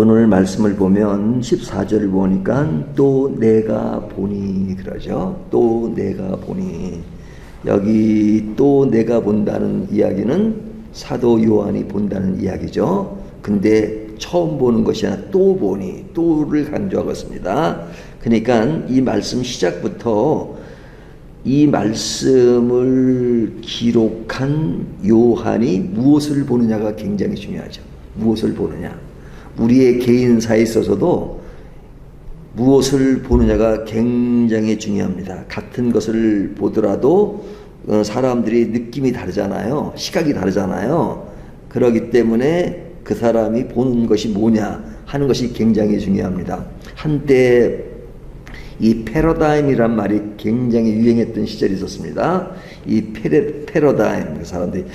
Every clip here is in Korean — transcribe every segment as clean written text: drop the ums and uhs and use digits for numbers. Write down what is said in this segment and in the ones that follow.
오늘 말씀을 보면 14절을 보니까 또 내가 보니 그러죠. 또 내가 보니. 여기 또 내가 본다는 이야기는 사도 요한이 본다는 이야기죠. 근데 처음 보는 것이 아니라 또 보니, 또를 강조하고 있습니다. 그러니까 이 말씀 시작부터 이 말씀을 기록한 요한이 무엇을 보느냐가 굉장히 중요하죠. 무엇을 보느냐. 우리의 개인사에 있어서도 무엇을 보느냐가 굉장히 중요합니다. 같은 것을 보더라도 사람들이 느낌이 다르잖아요. 시각이 다르잖아요. 그렇기 때문에 그 사람이 보는 것이 뭐냐 하는 것이 굉장히 중요합니다. 한때 이 패러다임이란 말이 굉장히 유행했던 시절이 있었습니다. 이 패러다임, 그 사람들이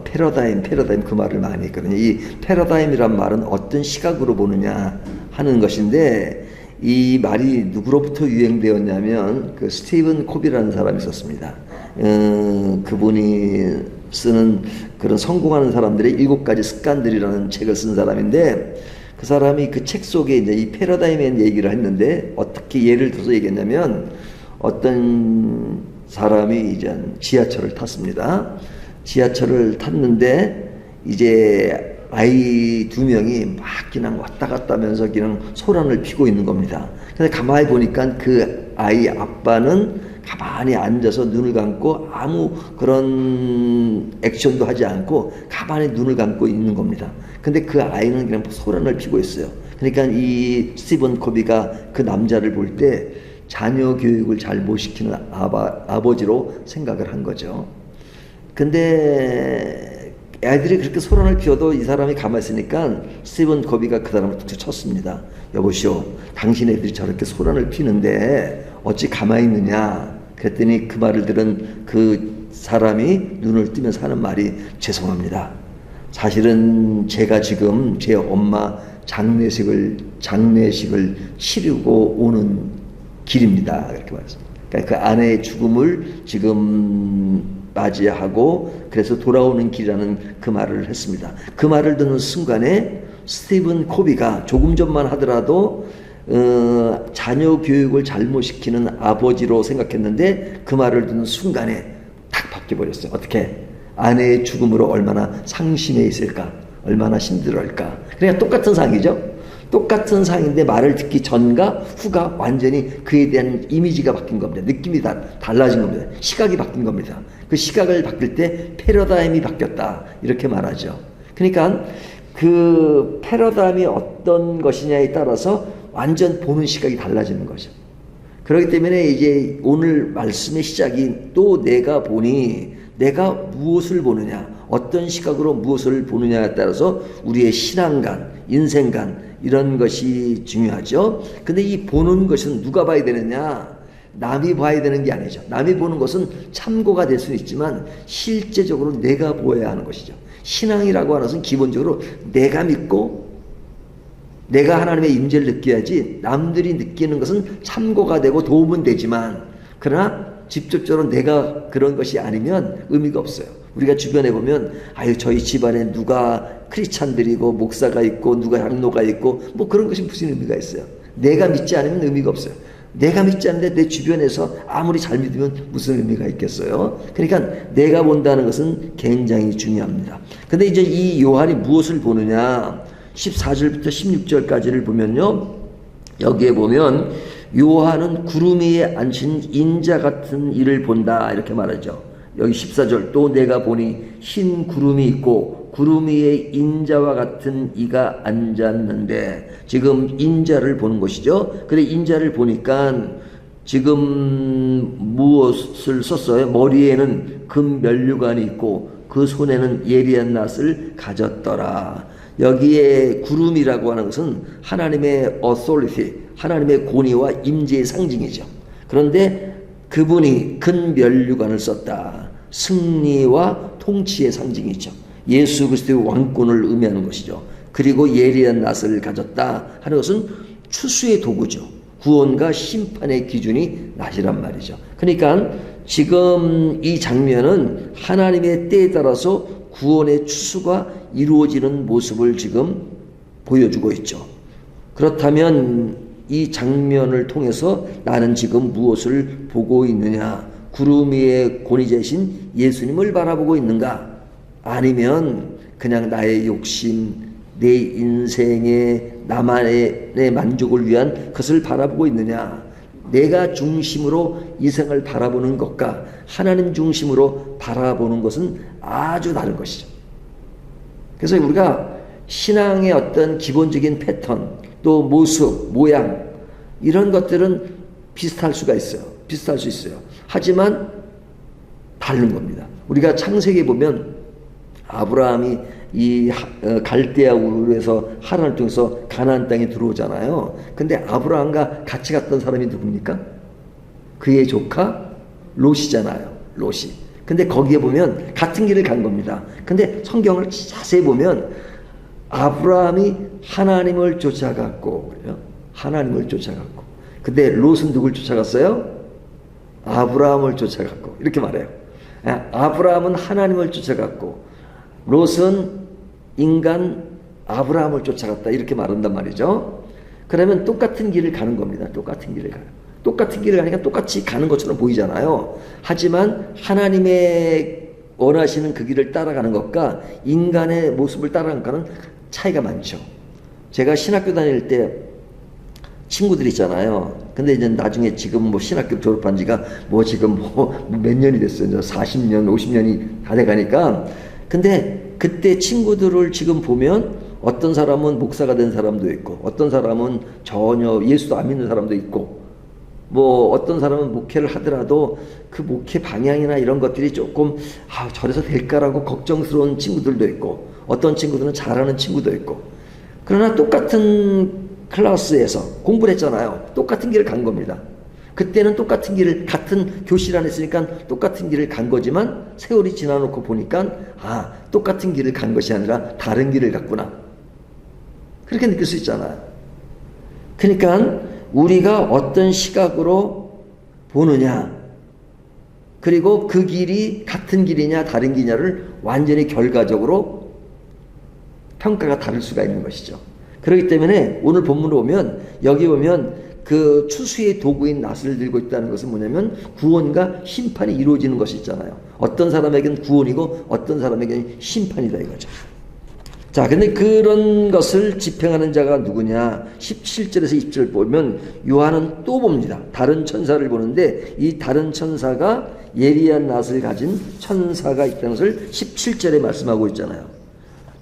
패러다임 그 말을 많이 했거든요. 이 패러다임이란 말은 어떤 시각으로 보느냐 하는 것인데, 이 말이 누구로부터 유행되었냐면 그 스티븐 코비라는 사람이 있었습니다. 그분이 쓰는 그런 성공하는 사람들의 7가지 습관들이라는 책을 쓴 사람인데, 그 사람이 그 책 속에 이제 이 패러다임에 얘기를 했는데, 어떻게 예를 들어서 얘기했냐면, 어떤 사람이 이제 지하철을 탔습니다. 지하철을 탔는데 이제 아이 2명이 막 그냥 왔다 갔다 하면서 그냥 소란을 피고 있는 겁니다. 근데 가만히 보니까 그 아이 아빠는 가만히 앉아서 눈을 감고 아무 그런 액션도 하지 않고 가만히 눈을 감고 있는 겁니다. 근데 그 아이는 그냥 소란을 피고 있어요. 그러니까 이 스티븐 코비가 그 남자를 볼 때 자녀 교육을 잘 못 시키는 아버지로 생각을 한 거죠. 근데 애들이 그렇게 소란을 피워도 이 사람이 가만히 있으니까 스티븐 코비가 그 사람을 툭툭 쳤습니다. 여보시오, 당신 애들이 저렇게 소란을 피는데 어찌 가만히 있느냐. 그랬더니 그 말을 들은 그 사람이 눈을 뜨면서 하는 말이, 죄송합니다. 사실은 제가 지금 제 엄마 장례식을 치르고 오는 길입니다. 그렇게 말했습니다. 그러니까 그 아내의 죽음을 지금 맞이하고 그래서 돌아오는 길이라는 그 말을 했습니다. 그 말을 듣는 순간에 스티븐 코비가 조금 전만 하더라도 자녀 교육을 잘못 시키는 아버지로 생각했는데, 그 말을 듣는 순간에 탁 바뀌어버렸어요. 어떻게? 아내의 죽음으로 얼마나 상심해 있을까, 얼마나 힘들어할까. 그러니까 똑같은 상황이죠. 똑같은 상황인데 말을 듣기 전과 후가 완전히 그에 대한 이미지가 바뀐 겁니다. 느낌이 달라진 겁니다. 시각이 바뀐 겁니다. 그 시각을 바뀔 때 패러다임이 바뀌었다, 이렇게 말하죠. 그러니까 그 패러다임이 어떤 것이냐에 따라서 완전 보는 시각이 달라지는 거죠. 그렇기 때문에 이제 오늘 말씀의 시작이 또 내가 보니, 내가 무엇을 보느냐, 어떤 시각으로 무엇을 보느냐에 따라서 우리의 신앙관, 인생관, 이런 것이 중요하죠. 근데 이 보는 것은 누가 봐야 되느냐? 남이 봐야 되는 게 아니죠. 남이 보는 것은 참고가 될 수는 있지만 실제적으로 내가 보아야 하는 것이죠. 신앙이라고 하는 것은 기본적으로 내가 믿고 내가 하나님의 임재를 느껴야지, 남들이 느끼는 것은 참고가 되고 도움은 되지만, 그러나 직접적으로 내가 그런 것이 아니면 의미가 없어요. 우리가 주변에 보면, 아유, 저희 집안에 누가 크리스찬들이고 목사가 있고 누가 장로가 있고 뭐 그런 것이 무슨 의미가 있어요. 내가 믿지 않으면 의미가 없어요. 내가 믿지 않는데 내 주변에서 아무리 잘 믿으면 무슨 의미가 있겠어요. 그러니까 내가 본다는 것은 굉장히 중요합니다. 근데 이제 이 요한이 무엇을 보느냐, 14절부터 16절까지를 보면요, 여기에 보면 요한은 구름 위에 앉힌 인자 같은 이를 본다, 이렇게 말하죠. 여기 14절, 또 내가 보니 흰 구름이 있고 구름 위에 인자와 같은 이가 앉았는데, 지금 인자를 보는 것이죠. 그래, 인자를 보니까 지금 무엇을 썼어요? 머리에는 금 면류관이 있고 그 손에는 예리한 낫을 가졌더라. 여기에 구름이라고 하는 것은 하나님의 authority, 하나님의 권위와 임재의 상징이죠. 그런데 그분이 큰 면류관을 썼다. 승리와 통치의 상징이죠. 예수 그리스도의 왕권을 의미하는 것이죠. 그리고 예리한 낫을 가졌다 하는 것은 추수의 도구죠. 구원과 심판의 기준이 낫이란 말이죠. 그러니까 지금 이 장면은 하나님의 때에 따라서 구원의 추수가 이루어지는 모습을 지금 보여주고 있죠. 그렇다면 이 장면을 통해서 나는 지금 무엇을 보고 있느냐? 구름 위에 권위자이신 예수님을 바라보고 있는가? 아니면 그냥 나의 욕심, 내 인생의 나만의 만족을 위한 것을 바라보고 있느냐? 내가 중심으로 이 생을 바라보는 것과 하나님 중심으로 바라보는 것은 아주 다른 것이죠. 그래서 우리가 신앙의 어떤 기본적인 패턴, 또 모습, 모양 이런 것들은 비슷할 수가 있어요. 비슷할 수 있어요. 하지만 다른 겁니다. 우리가 창세기에 보면 아브라함이 이 갈대아 우르에서 하란을 통해서 가나안 땅에 들어오잖아요. 근데 아브라함과 같이 갔던 사람이 누굽니까? 그의 조카 롯이잖아요. 롯이. 근데 거기에 보면 같은 길을 간 겁니다. 근데 성경을 자세히 보면 아브라함이 하나님을 쫓아갔고, 그래요? 하나님을 쫓아갔고. 근데 롯은 누굴 쫓아갔어요? 아브라함을 쫓아갔고. 이렇게 말해요. 아브라함은 하나님을 쫓아갔고, 롯은 인간 아브라함을 쫓아갔다. 이렇게 말한단 말이죠. 그러면 똑같은 길을 가는 겁니다. 똑같은 길을 가요. 똑같은 길을 가니까 똑같이 가는 것처럼 보이잖아요. 하지만 하나님의 원하시는 그 길을 따라가는 것과 인간의 모습을 따라가는 것과는 차이가 많죠. 제가 신학교 다닐 때 친구들 있잖아요. 근데 이제 나중에 지금 뭐 신학교 졸업한 지가 뭐 지금 뭐 몇 년이 됐어요. 이제 40년, 50년이 다 돼가니까. 근데 그때 친구들을 지금 보면 어떤 사람은 목사가 된 사람도 있고, 어떤 사람은 전혀 예수도 안 믿는 사람도 있고, 뭐 어떤 사람은 목회를 하더라도 그 목회 방향이나 이런 것들이 조금 저래서 될까라고 걱정스러운 친구들도 있고, 어떤 친구들은 잘하는 친구도 있고. 그러나 똑같은 클래스에서 공부를 했잖아요. 똑같은 길을 간 겁니다. 그때는 똑같은 길을, 같은 교실 안에 있으니까 똑같은 길을 간 거지만 세월이 지나놓고 보니까 똑같은 길을 간 것이 아니라 다른 길을 갔구나. 그렇게 느낄 수 있잖아요. 그러니까 우리가 어떤 시각으로 보느냐, 그리고 그 길이 같은 길이냐 다른 길이냐를 완전히 결과적으로 평가가 다를 수가 있는 것이죠. 그렇기 때문에 오늘 본문을 보면, 여기 보면 그 추수의 도구인 낫을 들고 있다는 것은 뭐냐면 구원과 심판이 이루어지는 것이 있잖아요. 어떤 사람에게는 구원이고 어떤 사람에게는 심판이다 이거죠. 자, 근데 그런 것을 집행하는 자가 누구냐? 17절에서 20절 보면 요한은 또 봅니다. 다른 천사를 보는데 이 다른 천사가 예리한 낫을 가진 천사가 있다는 것을 17절에 말씀하고 있잖아요.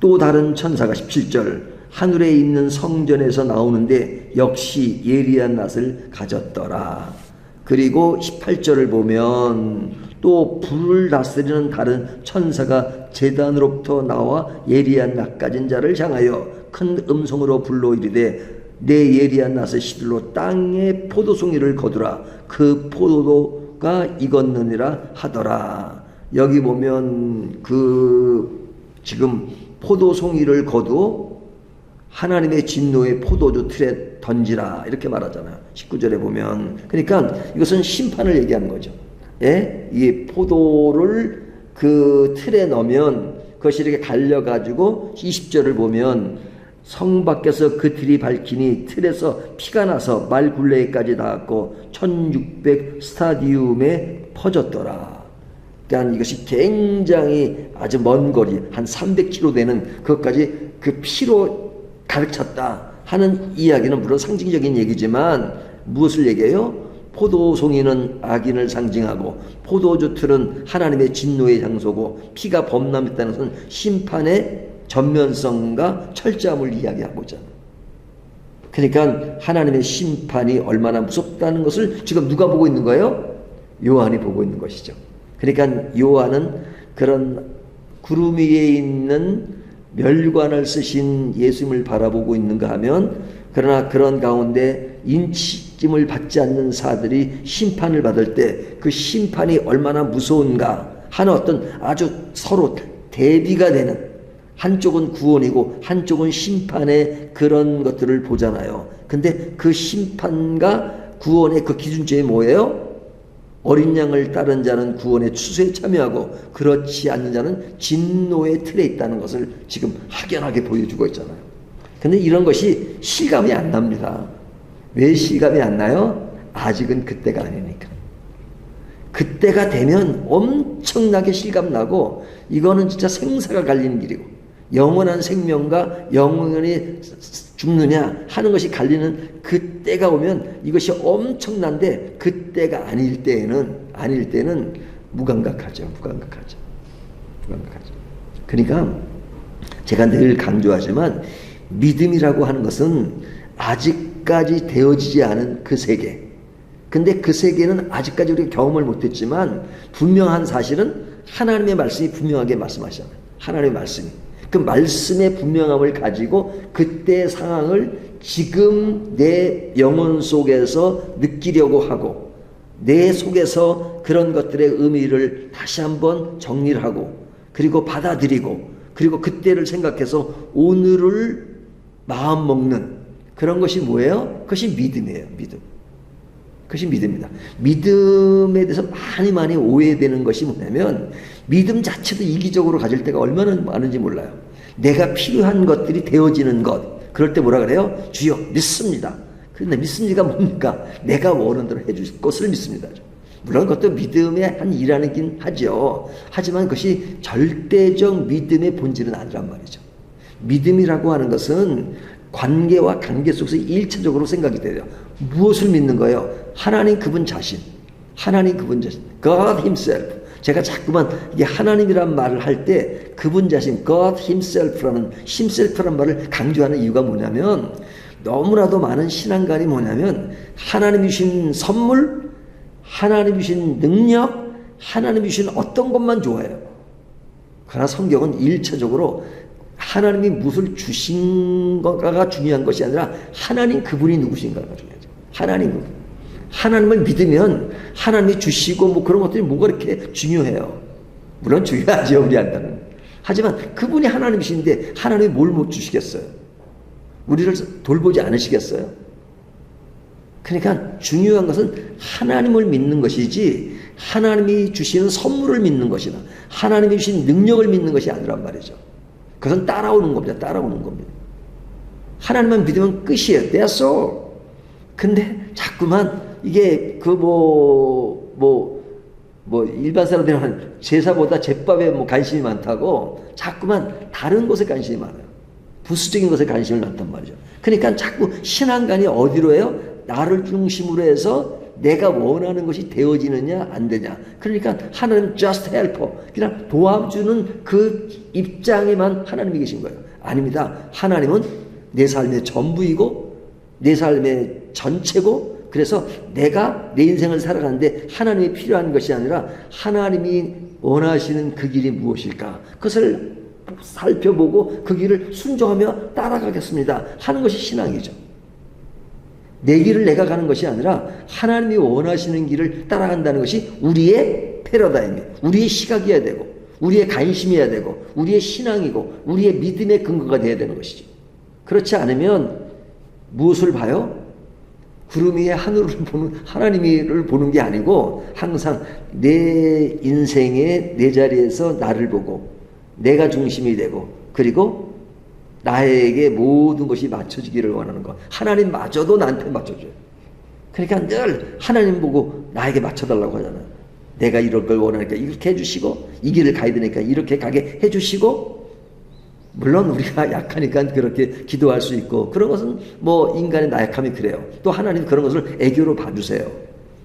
또 다른 천사가 17절 하늘에 있는 성전에서 나오는데 역시 예리한 낫을 가졌더라. 그리고 18절을 보면 또 불을 다스리는 다른 천사가 제단으로부터 나와 예리한 낫 가진 자를 향하여 큰 음성으로 불러 이르되 내 예리한 낫의 시들로 땅에 포도송이를 거두라. 그 포도가 익었느니라 하더라. 여기 보면 그 지금 포도송이를 거두 하나님의 진노의 포도주 틀에 던지라 이렇게 말하잖아요. 19절에 보면. 그러니까 이것은 심판을 얘기하는 거죠. 예? 이 포도를 그 틀에 넣으면 그것이 이렇게 갈려가지고 20절을 보면 성 밖에서 그 틀이 밝히니 틀에서 피가 나서 말 굴레까지 닿았고 1600 스타디움에 퍼졌더라. 그러니까 이것이 굉장히 아주 먼 거리 한 300km 되는 그것까지 그 피로 가득 찼다 하는 이야기는 물론 상징적인 얘기지만 무엇을 얘기해요? 포도송이는 악인을 상징하고 포도주 틀은 하나님의 진노의 장소고 피가 범람했다는 것은 심판의 전면성과 철저함을 이야기하고자. 그러니까 하나님의 심판이 얼마나 무섭다는 것을 지금 누가 보고 있는 거예요? 요한이 보고 있는 것이죠. 그러니까 요한은 그런 구름 위에 있는 멸관을 쓰신 예수님을 바라보고 있는가 하면, 그러나 그런 가운데 인침을 받지 않는 사들이 심판을 받을 때 그 심판이 얼마나 무서운가 하는 어떤 아주 서로 대비가 되는, 한쪽은 구원이고 한쪽은 심판의 그런 것들을 보잖아요. 근데 그 심판과 구원의 그 기준점이 뭐예요? 어린 양을 따른 자는 구원의 추수에 참여하고 그렇지 않는 자는 진노의 틀에 있다는 것을 지금 확연하게 보여주고 있잖아요. 근데 이런 것이 실감이 안 납니다. 왜 실감이 안 나요? 아직은 그때가 아니니까. 그때가 되면 엄청나게 실감나고, 이거는 진짜 생사가 갈리는 길이고, 영원한 생명과 영원히 죽느냐 하는 것이 갈리는 그때가 오면 이것이 엄청난데, 그때가 아닐 때는 무감각하죠. 그러니까 제가 늘 강조하지만, 믿음이라고 하는 것은 아직까지 되어지지 않은 그 세계, 근데 그 세계는 아직까지 우리가 경험을 못했지만 분명한 사실은 하나님의 말씀이 분명하게 말씀하시잖아요. 하나님의 말씀이, 그 말씀의 분명함을 가지고 그때의 상황을 지금 내 영혼 속에서 느끼려고 하고, 내 속에서 그런 것들의 의미를 다시 한번 정리를 하고, 그리고 받아들이고, 그리고 그때를 생각해서 오늘을 마음 먹는 그런 것이 뭐예요? 그것이 믿음이에요. 믿음. 그것이 믿음입니다. 믿음에 대해서 많이 오해되는 것이 뭐냐면, 믿음 자체도 이기적으로 가질 때가 얼마나 많은지 몰라요. 내가 필요한 것들이 되어지는 것, 그럴 때 뭐라 그래요? 주여 믿습니다. 그런데 믿습니다가 뭡니까? 내가 원하는 대로 해줄 것을 믿습니다. 물론 그것도 믿음의 한 일환이긴 하죠. 하지만 그것이 절대적 믿음의 본질은 아니란 말이죠. 믿음이라고 하는 것은 관계와 관계 속에서 일차적으로 생각이 돼요. 무엇을 믿는 거예요? 하나님 그분 자신. God himself. 제가 자꾸만 이게 하나님이란 말을 할 때 그분 자신, God himself라는 말을 강조하는 이유가 뭐냐면, 너무나도 많은 신앙관이 뭐냐면, 하나님이 주신 선물, 하나님이 주신 능력, 하나님이 주신 어떤 것만 좋아해요. 그러나 성경은 일차적으로 하나님이 무엇을 주신 것가 중요한 것이 아니라 하나님 그분이 누구신가가 중요하죠. 하나님을 믿으면 하나님이 주시고 뭐 그런 것들이 뭐가 이렇게 중요해요. 물론 중요하죠, 우리한테는. 하지만 그분이 하나님이신데 하나님이 뭘 못 주시겠어요? 우리를 돌보지 않으시겠어요? 그러니까 중요한 것은 하나님을 믿는 것이지, 하나님이 주시는 선물을 믿는 것이나 하나님이 주신 능력을 믿는 것이 아니란 말이죠. 그것은 따라오는 겁니다. 하나님만 믿으면 끝이에요. That's all. 근데 자꾸만 이게 일반 사람들이 하는 제사보다 제밥에 관심이 많다고 자꾸만 다른 것에 관심이 많아요. 부수적인 것에 관심을 갖단 말이죠. 그러니까 자꾸 신앙관이 어디로 해요? 나를 중심으로 해서 내가 원하는 것이 되어지느냐 안 되냐. 그러니까 하나님 just helper, 그냥 도와주는 그 입장에만 하나님이 계신 거예요. 아닙니다. 하나님은 내 삶의 전부이고 내 삶의 전체고, 그래서 내가 내 인생을 살아가는데 하나님이 필요한 것이 아니라 하나님이 원하시는 그 길이 무엇일까, 그것을 살펴보고 그 길을 순종하며 따라가겠습니다 하는 것이 신앙이죠. 내 길을 내가 가는 것이 아니라 하나님이 원하시는 길을 따라간다는 것이 우리의 패러다임이에요. 우리의 시각이어야 되고, 우리의 관심이어야 되고, 우리의 신앙이고, 우리의 믿음의 근거가 되어야 되는 것이죠. 그렇지 않으면 무엇을 봐요? 구름 위에 하늘을 보는 하나님을 보는 게 아니고, 항상 내 인생의 내 자리에서 나를 보고 내가 중심이 되고, 그리고 나에게 모든 것이 맞춰지기를 원하는 것. 하나님마저도 나한테 맞춰줘요. 그러니까 늘 하나님 보고 나에게 맞춰달라고 하잖아요. 내가 이럴 걸 원하니까 이렇게 해주시고, 이 길을 가야 되니까 이렇게 가게 해주시고, 물론 우리가 약하니까 그렇게 기도할 수 있고, 그런 것은 뭐 인간의 나약함이 그래요. 또 하나님 그런 것을 애교로 봐주세요.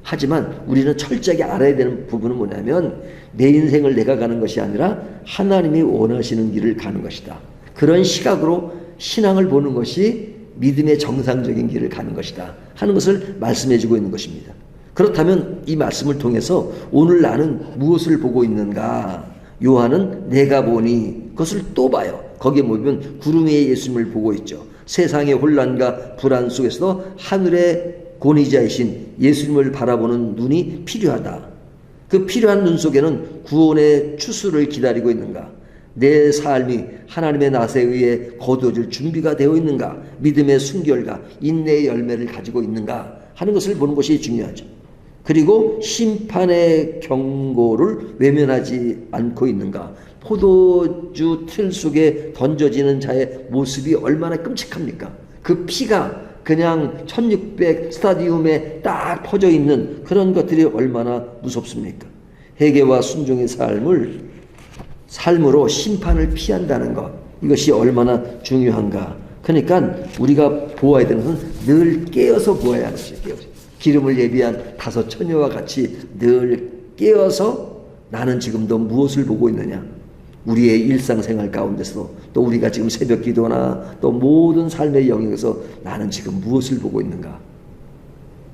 하지만 우리는 철저하게 알아야 되는 부분은 뭐냐면, 내 인생을 내가 가는 것이 아니라 하나님이 원하시는 길을 가는 것이다. 그런 시각으로 신앙을 보는 것이 믿음의 정상적인 길을 가는 것이다 하는 것을 말씀해 주고 있는 것입니다. 그렇다면 이 말씀을 통해서 오늘 나는 무엇을 보고 있는가? 요한은 내가 보니, 그것을 또 봐요. 거기에 보면 구름 위에 예수님을 보고 있죠. 세상의 혼란과 불안 속에서도 하늘의 권위자이신 예수님을 바라보는 눈이 필요하다. 그 필요한 눈 속에는 구원의 추수를 기다리고 있는가? 내 삶이 하나님의 낫에 의해 거두어질 준비가 되어 있는가? 믿음의 순결과 인내의 열매를 가지고 있는가? 하는 것을 보는 것이 중요하죠. 그리고 심판의 경고를 외면하지 않고 있는가? 포도주 틀 속에 던져지는 자의 모습이 얼마나 끔찍합니까? 그 피가 그냥 1600 스타디움에 딱 퍼져 있는 그런 것들이 얼마나 무섭습니까? 회개와 순종의 삶으로 심판을 피한다는 것, 이것이 얼마나 중요한가. 그러니까 우리가 보아야 되는 것은 늘 깨어서 보아야 하는 것이에요. 기름을 예비한 5 처녀와 같이 늘 깨어서 나는 지금도 무엇을 보고 있느냐. 우리의 일상생활 가운데서 또 우리가 지금 새벽 기도나 또 모든 삶의 영역에서 나는 지금 무엇을 보고 있는가.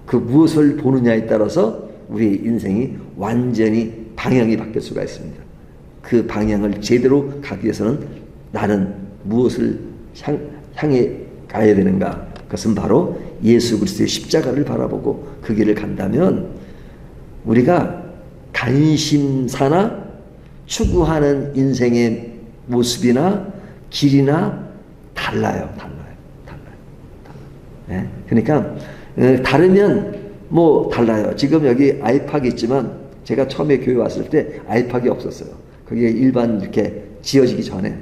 그 무엇을 보느냐에 따라서 우리의 인생이 완전히 방향이 바뀔 수가 있습니다. 그 방향을 제대로 가기 위해서는 나는 무엇을 향해 가야 되는가. 그것은 바로 예수 그리스도의 십자가를 바라보고 그 길을 간다면 우리가 관심사나 추구하는 인생의 모습이나 길이나 달라요. 네? 그러니까 다르면 뭐 달라요. 지금 여기 아이팍이 있지만 제가 처음에 교회 왔을 때 아이팍이 없었어요. 거기에 일반 이렇게 지어지기 전에.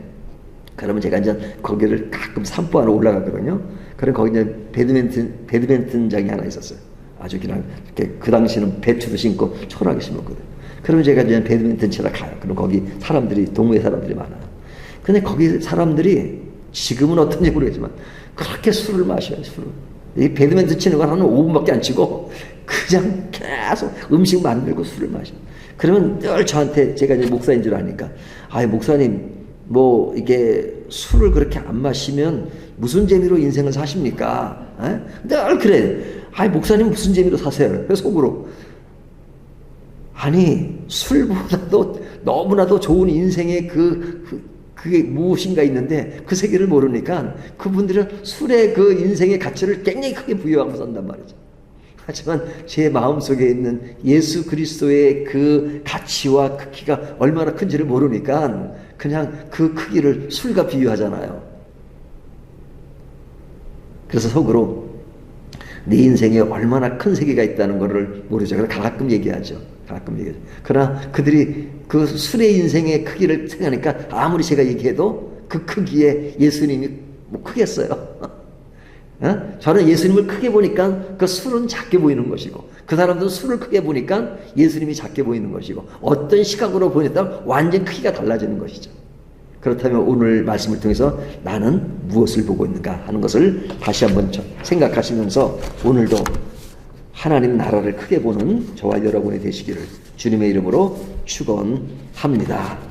그러면 제가 이제 거기를 가끔 산보하러 올라가거든요. 그럼 거기 이제 배드민턴장이 하나 있었어요. 아주 그냥 이렇게 그 당시는 배추도 심고 초라하게 심었거든요. 그러면 제가 이제 배드민턴 치러 가요. 그럼 거기 동호회 사람들이 많아요. 근데 거기 사람들이 지금은 어떤지 모르겠지만 그렇게 술을 마셔요. 술을. 이 배드민턴 치는 건 한 5분밖에 안 치고 그냥 계속 음식 만들고 술을 마셔요. 그러면 늘 저한테, 제가 이제 목사인 줄 아니까, 목사님 뭐 이게 술을 그렇게 안 마시면 무슨 재미로 인생을 사십니까? 늘 그래. 목사님 무슨 재미로 사세요? 속으로. 술보다도 너무나도 좋은 인생의 그게 무엇인가 있는데 그 세계를 모르니까 그분들은 술의 그 인생의 가치를 굉장히 크게 부여하고 산단 말이죠. 하지만 제 마음속에 있는 예수 그리스도의 그 가치와 크기가 얼마나 큰지를 모르니까 그냥 그 크기를 술과 비유하잖아요. 그래서 속으로 내 인생에 얼마나 큰 세계가 있다는 것을 모르죠. 그래서 가끔 얘기하죠. 그러나 그들이 그 술의 인생의 크기를 생각하니까 아무리 제가 얘기해도 그 크기에 예수님이 뭐 크겠어요. 저는 예수님을 크게 보니까 그 술은 작게 보이는 것이고, 그 사람들은 술을 크게 보니까 예수님이 작게 보이는 것이고, 어떤 시각으로 보니까 완전 크기가 달라지는 것이죠. 그렇다면 오늘 말씀을 통해서 나는 무엇을 보고 있는가 하는 것을 다시 한번 생각하시면서 오늘도 하나님 나라를 크게 보는 저와 여러분이 되시기를 주님의 이름으로 축원합니다.